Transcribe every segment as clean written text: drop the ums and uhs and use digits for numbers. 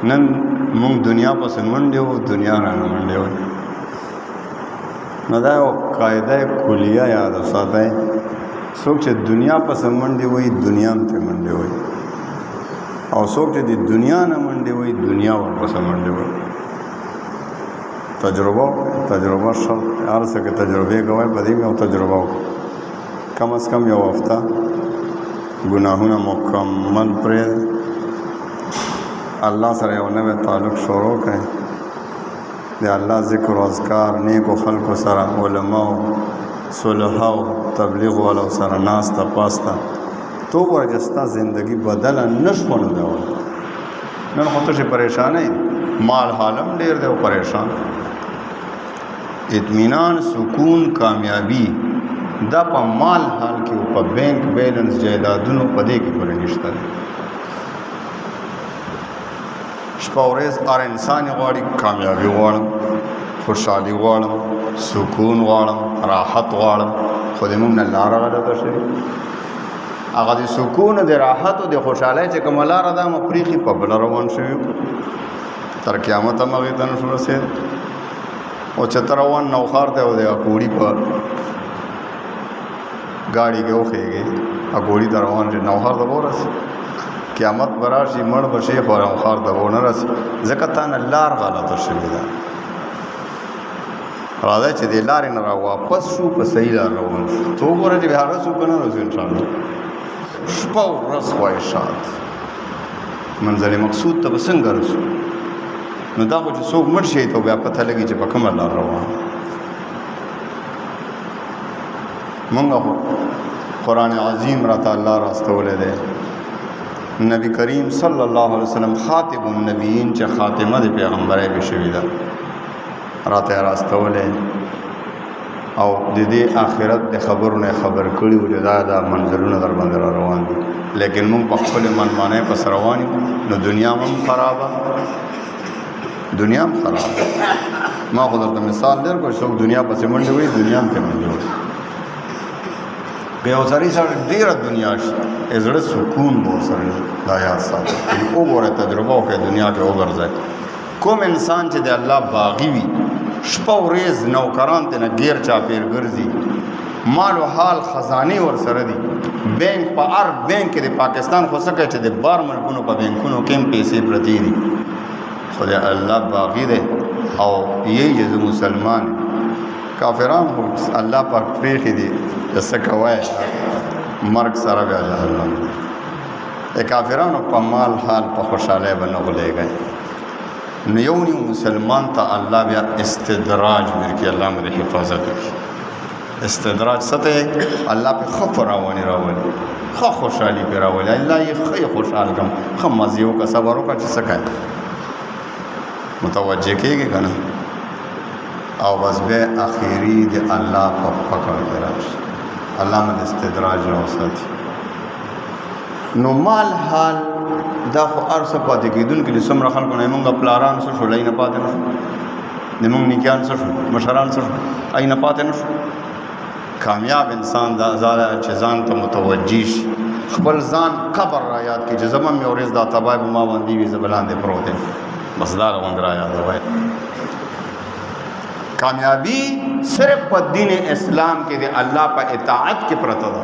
نن مونږ دنیا پسې منډې وو، دنیا رانه منډې وو. نو دا یو قاعده کلیه یاد وساتئ، څوک چې دنیا پسې منډې وایي دنیا هم ترې منډې وایي، او څوک چې د دنیا نه منډې وایي دنیا ورپسې منډې وایي. تجربه شرط، هر څه کې تجربې کوئ، په دې مې یو تجربه وکړه، کم از کم یو هفته ګناهونه مکمل پرېږده، الله سره یو نوی تعلق شروع کړئ، د الله ذکر و اذکار، نیکو خلکو سره، علماو، صلحاو، تبلیغ والو سره ناسته پاسته، تو ګوره چې ستا زندګي بدله نه شوه نو بیا نن خو ته چې پریشانه یې، مال حالم ډېر دی او پریشان، اطمینان، سکون، کامیابی دا په مال حال کې او په بینک بیلنس جایدادونو په دې کې پورې نشته دی. شپه ورځ هر انسان غواړي کامیابي غواړم، خوشحالي غواړم، سکون غواړم، راحت غواړم، خو د موږ نه لاره غلطه شوې. هغه د سکون، د راحت او د خوشحالۍ چې کومه لاره ده مو پرېښي، په بله روان شوي، تر قیامت هم هغې ته نه شو رسېدی. او چې ته روان نوښار ته او د اکوړي په ګاډي کې وخېږې، اکوړي ته روان شي، نوښار ته به ورسې، قیامت به راشي، مړ به شي، خو نوښار ته به ونه رسي، ځکه تا نه لار غلطه شوې ده. راځئ چې دې لارې نه را واپس شو، په صحیح لار روان شو. ته وګوره چې بیا رسو که نه رسو انشاءالله، شپه ورځ خواهشات، منزل مقصود ته به څنګه رسو؟ نو دا خو چې څوک مړ شي ته بیا پته لګي چې په کومه لار روان. مونږ خو قرآن عظیم راته الله راستولی دی، نبی کریم صلی الله علیه وسلم خاتم النبیین چې خاتمه د پیغمبرۍ به شوې ده راته راستولی، او د دې آخرت د خبرو نه خبر کړي و چې دا منزلونه در باندې را روان دي، لیکن مونږ په خپلې منمانۍ پس روان یو، نو دنیا هم خرابه، دنیا هم خرابه. ما خو درته مثال در کړ، څوک دنیا پسې منډې وایي دنیا هم پرې منډې وایي. که یو سړي سره ډېره دنیا شي، زړه سکون به ورسره دا یاد ساتئ، وګورئ، تجربه وکړئ، دنیا کې وګرځئ. کوم انسان چې د الله باغي وي، شپه ورځ نوکران ترې نه ګیر چاپېر ګرځي، مال و حال خزانې ورسره دي، بینک په هر بینک کې د پاکستان خو څه کوي چې د بار ملکونو په بینکونو کې هم پیسې پرتې دي، خو د الله باغي دی او یی چې زه مسلمان. کافران خو الله پاک پرېښي دي چې څه کوی، مرګ سره بیا جهنم دی. د کافرانو په مال حال په خوشحالۍ به نه غولېږئ. نو یو نیو مسلمان ته الله بیا استدراج ورکړي، الله مو د حفاظت وکړي. استدراج څه ته الله پې ښه فراواني راولي، ښه خوشحالي پې راولي، الله یې ښه خوشحال کړم، ښه مزې وکړه، صبر وکړه چې څه کوي، متوجه کېږي که نه. او بس بیا اخیري د الله په پکړ کې راشي، الله مو د استدراج نه وساتي. نو مال حال دا خو هر څه پاتې کېدونکي دي. څومره خلکو نه زمونږ پلاران څه شو، ای نه پاتې نه شو، زمونږ نیکیان څه شو، مشران څه شو، ای نه پاتې نه شو. کامیاب انسان دا ځاله چې ځان ته متوجه شي، خپل ځان قبر را یاد کړي چې زما مې ورځ دا تباه به ما باندې وي، زه به لاندې پروت یم، بس دا غوندې را یادوئ. کامیابی صرف په دین اسلام کې د الله په اطاعت کې پرته ده.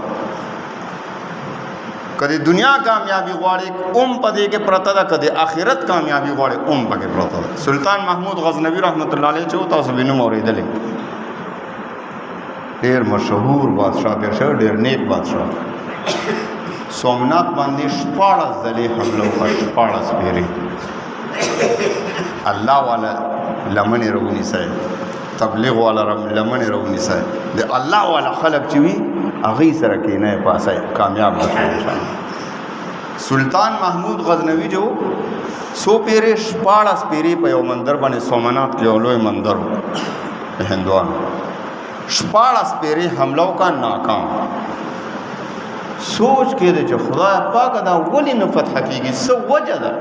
کدی دنیا کامیابی غواړي اوم په دې کې پرته ده، کدی آخرت کامیابی غواړي اوم پکې پرته ده. سلطان محمود غزنوي رحمت الله علیه چې تاسو به نوم اورېدلی، ډېر مشهور بادشاه تېر شوی، ډېر نیک بادشاه. سومنات باندې 14 ځلې حمله وکړه، 14 پیرې. الله والا لمنې راونیسئ، تبلیغ والا لمنې راونیسئ، د الله والا خلک چې وي هغې سره کینئ پاسئ، کامیاب به شئ انشاءالله. سلطان محمود غزنوي جو 100 پیرې 14 پیرې په یو مندر باندې، سومنات کې یو لوی مندر و د هندوانو، 14 پیرې حمله وکړه، ناکام. سوچ کې دی چې خدای پاکه دا ولې نه فتح کېږي، څه وجه ده؟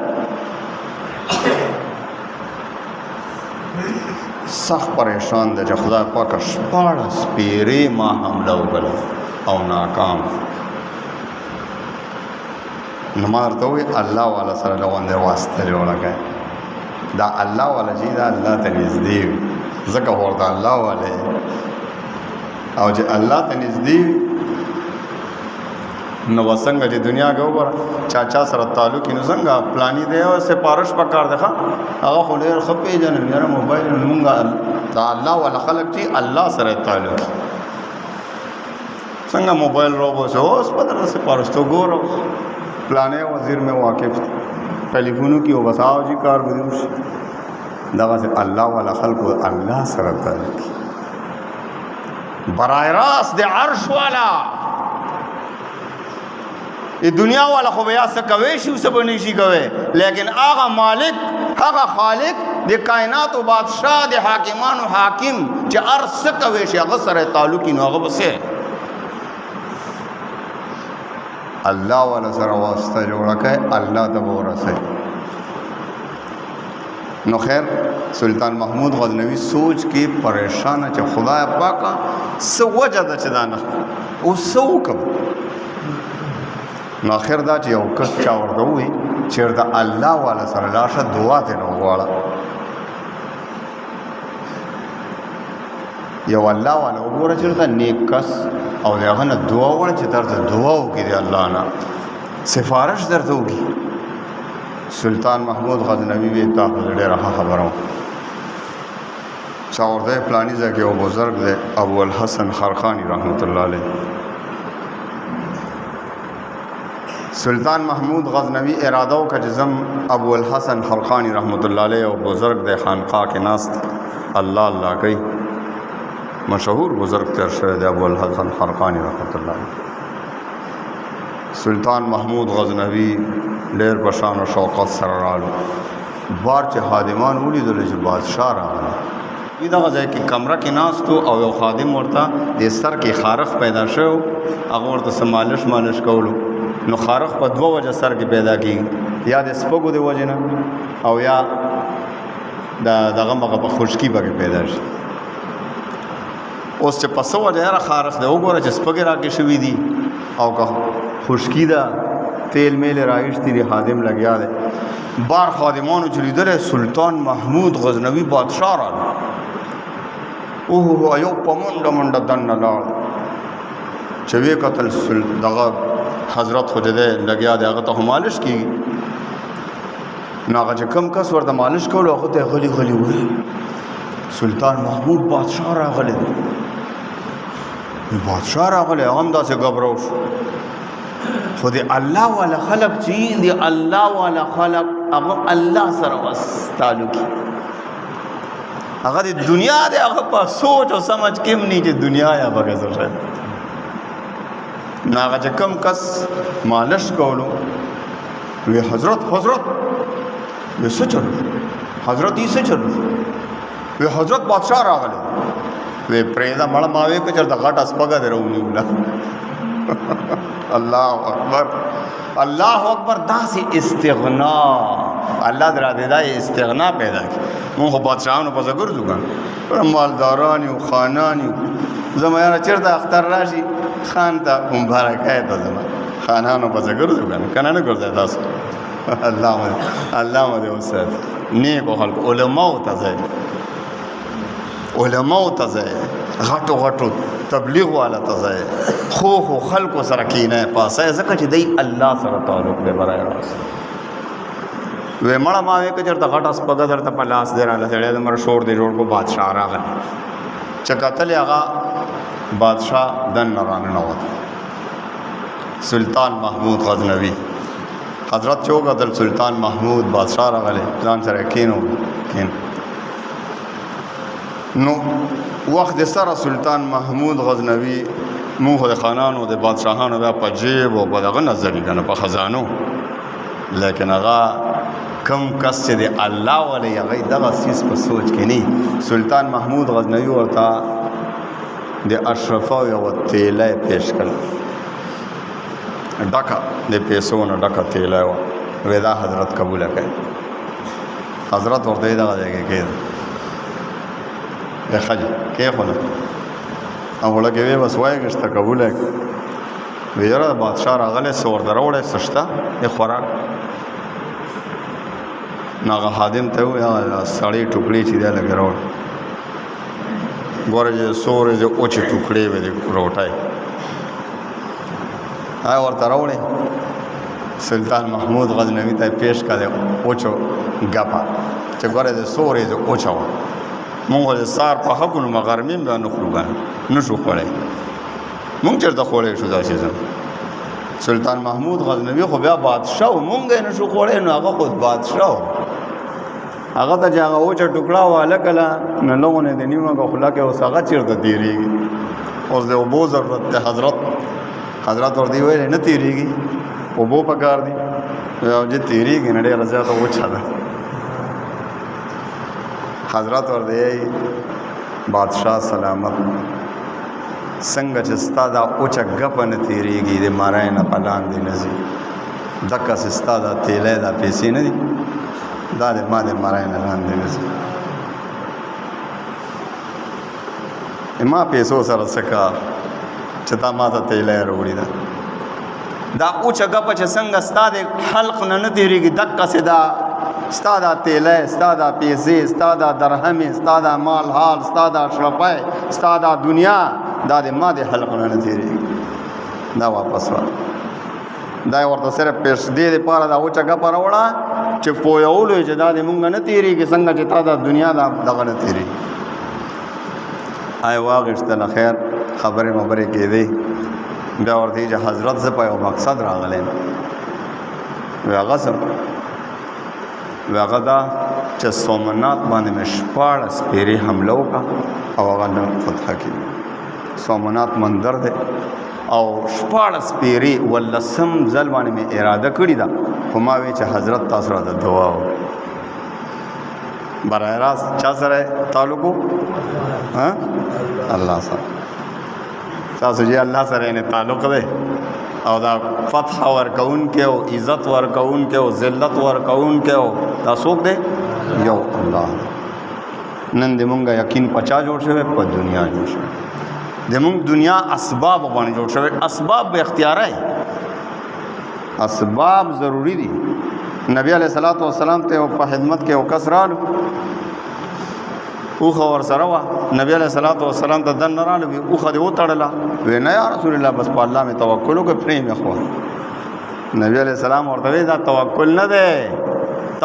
سخت پریشان دی چې خدای پاکه 14 پیرې ما حمله وکړه او ناکام. نو ما ورته وویل الله والا سره له غوندې واسطه جوړه کړئ، دا الله والا چې دا الله ته نږدې وي ځکه ورته الله والا او چې الله ته نږدې وي نو څنګه چې دنیا کې وګوره چا سره تعلق نو څنګه پلانی دی او سپارښت پکار دی هغه خو ډېر ښه پېژني یاره موبایل مونږ دا الله والا خلک چې الله سره تعلق څنګه موبایل روبوس اوس په در سپارښتو ګورو پلانې وزیر میں واقف ټلیفونو کې وبساو چې کار بدیم شي دغه الله والا خلکو الله سره تعلق برای راست د عرش والا یہ دنیا والا خو بیا څه کوي شي څه به نشي کوي لیکن هغه مالک هغه خالق د کائنات او بادشاہ د حاکمانو حاکم چې هر څه کوي شي هغه سره تعلق نو هغه بسه الله والا سره واسطه جوړه کوي الله ته ورسه نو خیر سلطان محمود غزنوی سوچ کې پریشان چې خدای پاک څه وجه ده چې دا نه او څه وکم نو اخر دا چې یو کس چا ورته ووایي چېرته الله والا سره لاړ شه دعا ترې وغواړه یو الله والا وګوره چېرته نیک کس او د هغه نه دعا وغواړه چې درته دعا وکړي د الله نه سفارش درته وکړي سلطان محمود غزنوي وی تا خو ډېره ښه خبره وه چا ورته پلاني ځای کې یو بزرګ دی ابوالحسن خرقاني رحمت الله علیه سلطان محمود غزنوی اراده وکړه چې زم ابوالحسن خرقاني رحمت الله علیه او بزرګ دی خانقاه کې ناست الله الله کوي مشهور بزرگ تر شوی دی ابوالحسن خرقاني رحمت الله علیه سلطان محمود غزنوی ډېر په شان او شوقت سره راغلو بار چې خادمان ولیدل چې بادشاه راغلی دغه ځای کې کمره کې ناست او یو خادم ورته د سر کې خارخ پیدا شو هغه ورته څه مالش کولو نو خارخ په دوه وجه سر کې پیدا کېږي یا د سپږو د وجې نه او یا دغه مغه په خشکي پکې پیدا شي اوس چې په څه وجه یاره خارخ دی وګوره چې سپږې راکې شوي دي او که خشکي ده تیل میل راایشتي دی خادم لګیا دی بار خادمانو چې لیدلی سلطان محمود غزنوي بادشاه راغی اوه یو په منډه دننه لاړ چې ویې کتل دغه حضرت خو چې دی لګیا دی هغه ته خو مالش کېږي نو هغه چې کم کس ورته مالش کولو هغه ته غلي وایي سلطان محمود بادشاه راغلی دی بادشاه راغلی هغه هم داسې ګبرو شو خو د الله والا خلق چې د الله والا خلق هغه الله سره بس تعلق هغه د دنیا دی هغه په سوچ او سمجھ کې هم نه چې دنیا یا به څه شی نو هغه چې کم کس مالش کولو وی حضرت وی څه چلو حضرت یې څه چلو وی حضرت بادشاه راغلی وی پرېږده مړه ما وی که چېرته غټه سپږه دې راونیوله الله اکبر داسې استغنا الله در راته دا استغنا پیدا کړي مونږ خو بادشاهانو پسې ګرځو که مالداران یو خانان یو زما یاره چېرته اختر راشي خان ته مبارکۍ ته زما خانانو پسې ګرځو که نه ګرځئ تاسو الله مو دې وساتي نیکو خلکو علماو ته ځئ غټو تبلیغ والا ته ځئ خو خلکو سره کینئ پاسئ ځکه چې دی الله سره تعلق دی برای راست وی مړه ما وی که چېرته غټه سپږه درته په لاس دی راله سړی د مر شور دی جوړ کو بادشاه راغلی چې کتلې هغه بادشاه دننه راننوت سلطان محمود غزنوي حضرت چې وکتل سلطان محمود بادشاه راغلی ځان سره کینو نو وخت سره سلطان محمود غزنوي مونږ د خانانو د بادشاهانو بیا په جیب او په دغه نظر یې که نه په خزانو لیکن هغه کم کس چې د الله والی هغه دغه څیز په سوچ کې نه سلطان محمود غزنوي ورته د اشرفه یوه تیلی پیش کړه ډکه د پیسو نه ډکه تیلی وه وی دا حضرت قبوله کوي حضرت ورته یې دغه ځای کې کېده ښه جي کېښوده او وړه کې وی بس وایې که شته قبوله یې وی یاره بادشاه راغلی څه ورته راوړی څه شته د خوراک نو هغه خادم ته وویل سړی ټوکړې چې دی لږ راوړ ګوره چې سورې د اوچې ټوکړې وې د روټۍ هغه ورته راوړې سلطان محمود غزنوي ته پیش کړه د اوچو ګپه چې ګوره د سورې د اوچه وه مونږ د سار په حقونو مغرمې بیا نه خورو کنه نه شو خوړی مونږ چېرته خوړی شو دا سیزن سلطان محمود غزنوي خو بیا بادشاه و مونږ یې نه شو خوړی نو هغه خود بادشاه و هغه ته چې هغه اوچه ټوکړه وه هلکه له نو لغونې د نیمه خوله کې اوس هغه چېرته تېرېږي اوس د اوبو ضرورت دی حضرت ورته ویلې نه تېرېږي اوبو پکار دي او چې تېرېږي نه ډېره زیاته اوچه ده حضرت ورته بادشاه سلامت څنګه چې ستا دا اوچه ګپه نه تېرېږي د مارای نه په لاندې نه ځي دقسې ستا دا تیلی دا پیسې نه دي دا د ما د مارای نه لاندې نه ځي ما پیسو سره څه کار چې تا ما ته تیلی راوړي ده دا اوچه ګپه چې څنګه ستا د حلق نه نه تېرېږي دقسې دا ستا دا تیلی ستا دا پیسې ستا دا درهمې ستا دا مال حال ستا دا اشرفی ستا دا دنیا دا د ما د حلق نه نه تېرېږي دا واپس وه دا یې ورته صرف پیش دې دپاره دا اوچه ګپه راوړه چې پوهولو یې چې دا د مونږ نه تېرېږي څنګه چې تا دا دنیا دا دغه نه تېرېږي آی واغېښتله خیر خبرې مبرې کېدې بیا ورته چې حضرت زه په یو مقصد راغلی یم وی هغه څه وی هغه دا چې سومنات باندې مې 14 پیرې حمله وکړه او هغه نه فتح کړي سومنات مندر دی او 14 پیرې ولسم ځل باندې مې اراده کړې ده خو ما وی چې حضرت تاسو راته دعا وکړه برای راست چا سره تعلق و الله سره تاسو چې الله سره یې تعلق دی او دا فتح ورکوونکی او عزت ورکوونکی او ذلت ورکوونکی او دا څوک دی یو الله نن د مونږ یقین په چا جوړ شوی په دنیا جوړ شوی د مونږ دنیا اسباب باندې جوړ شوی اسباب به اختیارای اسباب ضروری دي نبی علیہ الصلوۃ والسلام ته په خدمت کې او کس رالو اوخه ورسره وه نبی علیہ الصلوۃ والسلام ته دن نه رالو اوخه دې وتړله وی نه یا رسول الله بس په الله مې توکل وکړه پرې مې خو نبی علیہ السلام ورته وی دا توکل نه دی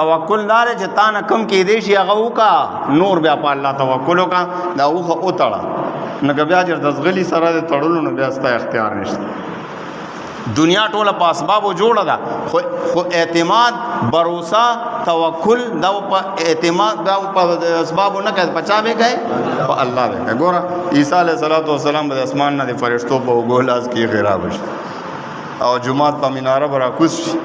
توکل دا دی چې تا نه کم کېدی شي هغه وکړه نور بیا په الله توکل وکړه دا اوخه وتړه نو که بیا چېرته ځغلي سره د تړلو نو بیا ستا اختیار نشته دنیا ټوله په اسبابو جوړه ده خو اعتماد بروسه توکل دا په اعتماد دا په اسبابو نه کوي په چا به کوي په الله به کوي ګوره عیسی علیه السلام به د اسمان نه د فرشتو په اوږو لاس کې غیراب شي او جومات په مناره به راکوز شي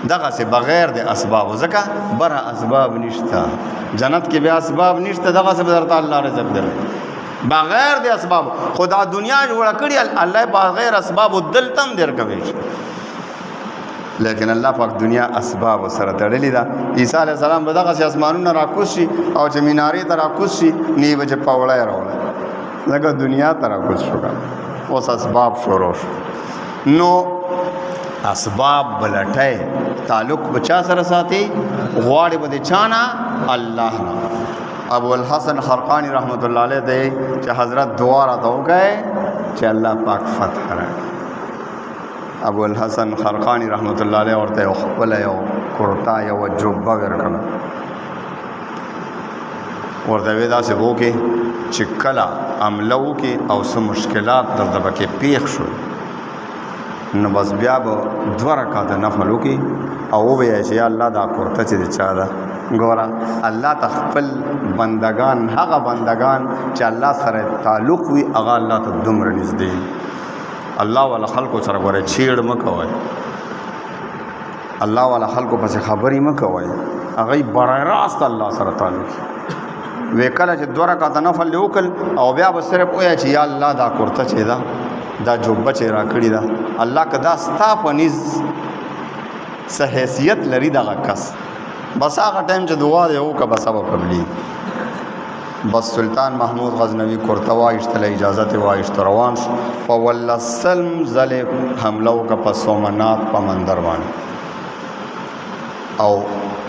دغسې بغیر د اسبابو ځکه بره اسباب نشته جنت کې بیا اسباب نشته دغسې به درته الله رزق درکوي بغیر د اسباب خدا دنیا جوړه کړي الله بغیر اسباب دلتم درکوي لیکن الله پاک دنیا اسباب سره تړلې ده عیسی علیه السلام به دغسې اسمانونه راکوز شي او چې مینارې ته راکوز شي نه به چې پوړی راوړی ځکه دنیا ته راکوز شو اوس اسباب شروع شو نو اسباب بلټی تعلق به چا سره ساتي غواړي به د چا نه الله نه ابو الحسن خرقانی رحمت الله علیه دی چې حضرت دعا راته وکړي چې الله پاک فتح راکړي ابو الحسن خرقانی رحمت الله علیه ورته یو خپله یو کرتا یو جبه ورکړه ورته وی داسې وکړي چې کله حمله وکړي او څه مشکلات درته پکې پیښ شول نو بس بیا به 2 رکعاته نفل وکړي او ووایي چې یا الله دا کرته چې د چا ده ګوره الله ته خپل بندگان هغه بندگان چې الله سره تعلق وي هغه الله ته دومره نږدې الله والا خلکو سره ګوره چیړ مه کوئ الله والا خلکو پسې خبرې مه کوئ هغوی برای راست الله سره تعلق وی کله چې 2 رکعاته نفل دې وکړل او بیا به صرف ووایه چې یا الله دا کرته چې ده دا جوبه چې را کړې ده الله که دا ستا په نیز څه حیثیت لري دغه کس بس هغه ټایم چې دعا دی وکړه بس به قبلي بس سلطان محمود غزنوي کرته وایشتله اجازه یې وایشته روان شو په 18 ځلې حمله وکړه په سومنات په مندر باندې او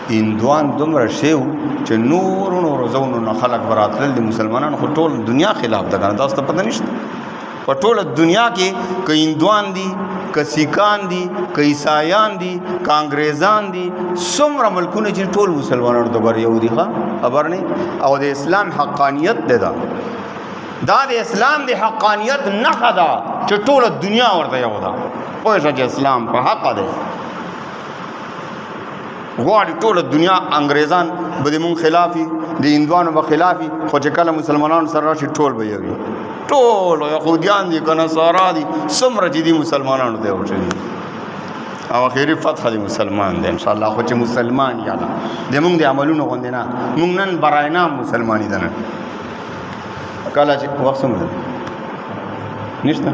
هندوان دومره شی وو چې نورو ځایونو نه خلک به راتلل د مسلمانانو خو ټول دنیا خلاف ده که نه تاسو ته پته نشته په ټوله دنیا کې که هندوان دي که سیکان دي که عیسایان دي که انګریزان دي څومره ملکونه چې ټول مسلمانانو ته ګور یو دي ښه خبر نه او د اسلام حقانیت دی دا د اسلام د حقانیت نښه ده چې ټوله دنیا ورته یو ده پوه شه چې اسلام په حقه دی غواړي ټوله دنیا انګریزان به د مونږ خلافي د هندوانو به خلافي خو چې کله مسلمانانو سره راشي ټول به یو وي ټول یهودیان دي که نصارا دي څومره چې دي مسلمانانو ته ورشي او اخري فتح د مسلمان دی انشاءالله خو چې مسلمان یاله د مونږ د عملونو غوندې نه مونږ نن برای نام مسلماني ده نن کله چې وخت څومره نشته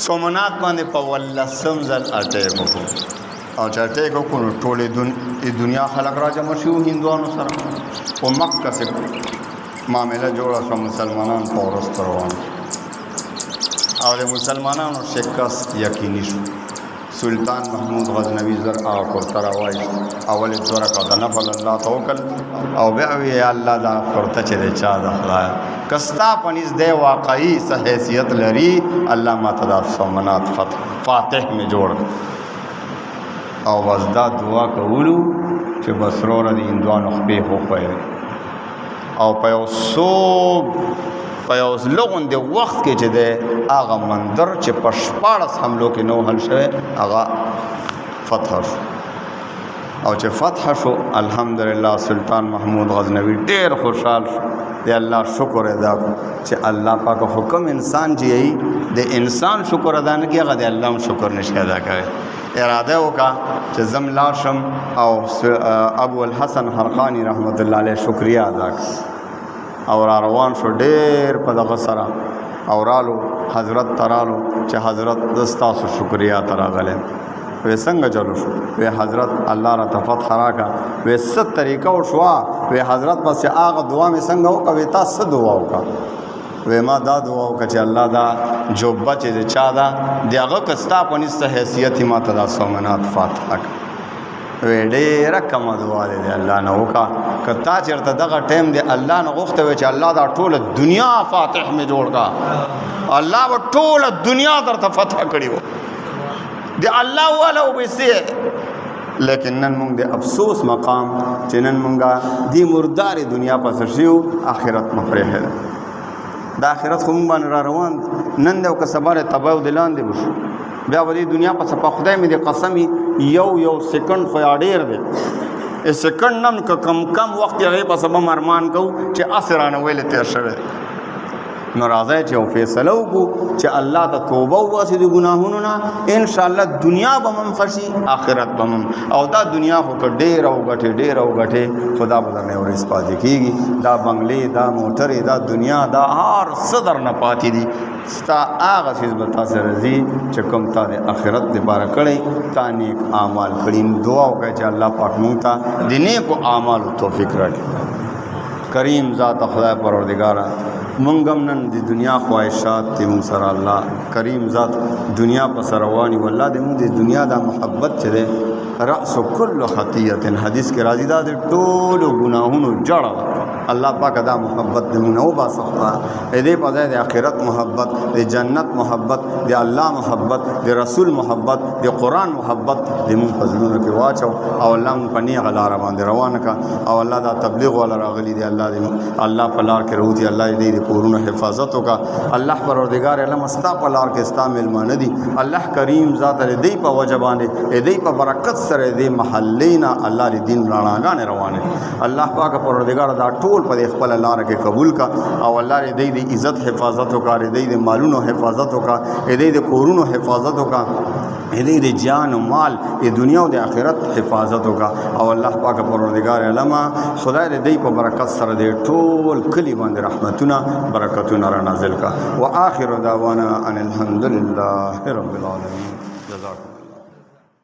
سومنات باندې په 18 ځل اټیک وکړو او چې اټیک وکړو نو ټولې دنیا خلک را جمع شي هندوانو سره په مکه سے معامله جوړه شوه مسلمانان په وروسته روان او د مسلمانانو شکست یقیني شو سلطان محمود غزنوي زر هغه کورته راوایست اول یې 2 رکعته نفل الله ته وکړ او بیا وی یا الله دا کورته چې دی چا د خدایه که ستا په نزد دی واقعي څه حیثیت لري الله ماته دا سومنات فاتح مې جوړ او بس دا دعا کولو چې بس وروره د هندوانو خپې وښویې او په یو لغوندې وخت کې چې دی هغه مندر چې په 14 حملو کې نو حل شوی هغه فتح شو او چې فتح شو الحمدلله سلطان محمود غزنوي ډېر خوشحال شو د الله شکر ادا کړو چې الله پاک حکم انسان چې د انسان شکر ادا نه کوي هغه د الله هم شکر نشي ادا کوي اراده وکړه چې زم لاړ شم او ابو الحسن حرقانی رحمت الله علیه شکریه ادا کړ او را روان شو ډېر په دغه سره او رالو حضرت ترالو چې حضرت دستاسو شکریه ته راغلی وی څنګه چلو شو وی حضرت الله را ته فتح راکړه وی څه طریقه وشوه وی حضرت بس چې هغه دعا مې څنګه وکړه وی تا څه دعا وکړه وی ما دا دعا وکړه چې الله دا جوبه چې د چا ده د هغه که ستا په نس څه حیثیت یې ما ته دا سومنات فاتحه کړه وی ډېره کمه دعا دی د الله نه وکړه که تا چېرته دغه ټایم د الله نه غوښته وی چې الله دا ټوله دنیا فاتح مې جوړ کړه الله به ټوله دنیا درته فتح کړي وو د الله والا وبسې لیکن نن مونږ د افسوس مقام چې نن مونږه دی مردار دنیا پس شیو آخرت مفرحه ده د آخرت خو مونږ باندې را روان نن دی او که سبا تباه او د لاندې وشو بیا به د دنیا پس په خدای مې د قسمي یو سیکنډ خو یا ډېر دی سیکنډ نم که کم وخت هغې پس به ارمان کوو چې هسې رانه ویلې تېر شوی نو راځئ چې یو فیصله وکړو چې الله ته توبه وباسي د ګناهونو نه انشاءالله دنیا به هم ښه شي آخرت به هم او دا دنیا خو که ډېره وګټې خو دا به درنه ورځ پاتې کېږي دا بنګلې دا موټرې دا دنیا دا هر څه درنه پاتې دي ستا هغه څیز به تا سره ځي چې کوم تا د آخرت دپاره کړی تا نیک اعمال کړي دعا وکړئ چې الله پاک موږ ته د نیکو اعمالو توفیق راکړي کریم ذات خدای پروردګاره مونږ هم نن د دنیا خواهشات دي مونږ سره الله کریم ذات دنیا په سره رواني والله د مونږ د دنیا دا محبت چې دی رأس کل خطیت حدیث کې راځي دا د ټولو ګناهونو جړه الله پاک دا محبت د مونږ نه وباسه دې په ځای د آخرت محبت د جنت محبت د الله محبت د رسول محبت د قرآن محبت د مونږ په زړونو کې واچو او الله مونږ په نیغه لاره باندې روانه کړه او الله دا تبلیغ والا راغلي دی الله په لار کې روځي الله دې کورونو حفاظت وکړه الله پروردګار علم ستا په لار کې ستا میلمانه دي الله کریم ذات دې په وجه باندې دې په برکت سره دې محلې نه الله دې دین رڼاګانې روانه الله پاک پروردګار دا ټول په خپل لار کې قبول کا او الله دې عزت حفاظت وکړي دې مالونو حفاظت وکړي دې کورونو حفاظت وکړي دې جان او مال دې دنیا او د آخرت حفاظت وکړي او الله پاک پروردګار علم خدای دې په برکت سره دې ټول کلی باندې رحمتونه برکتونه را نازل کا واخر دعوانا ان الحمد لله رب العالمین جزاکم